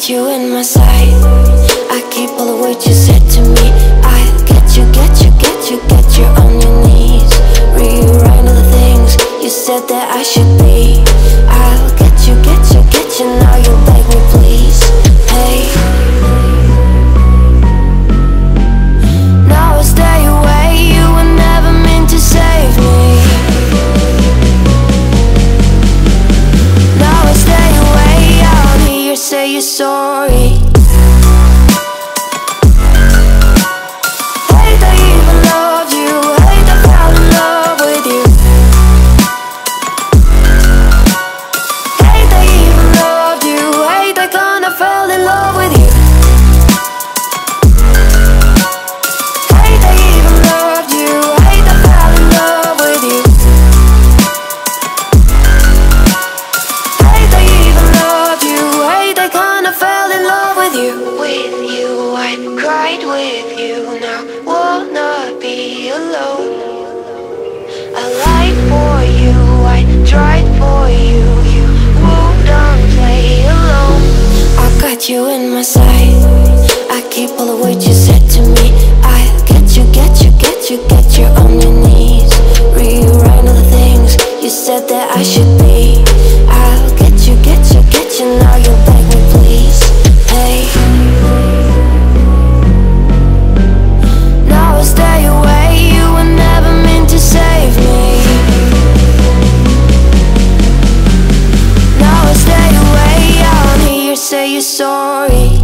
got you in my sight. I keep all the words you said to me. I'll get you, get you, get you, get you on your knees. Rewrite all the things you said that I should be. I'll get you, get you, get you, now you beg me please. Hey, now I stay away, you were never meant to save me. Now I stay away, I'll hear you say you're sorry. Hate I even loved you, hate I fell in love with you. Hate I even loved you, hate I kinda fell in love with you. Hate I even loved you, hate I fell in love with you. Hate I even loved you, hate I kinda fell in love with you. With you, I cried with you, now will not be alone. I lied for you, I tried for you, you wouldn't play alone. I got you in my sight, I keep all the words you said to me. I'll get you, get you, get you, get you on your knees. Rewrite all the things you said that I should be. I'll get you, get you, get you, now you beg me please. Hey, now I stay away, you were never meant to save me. Now I stay away, I'll hear you say you're sorry.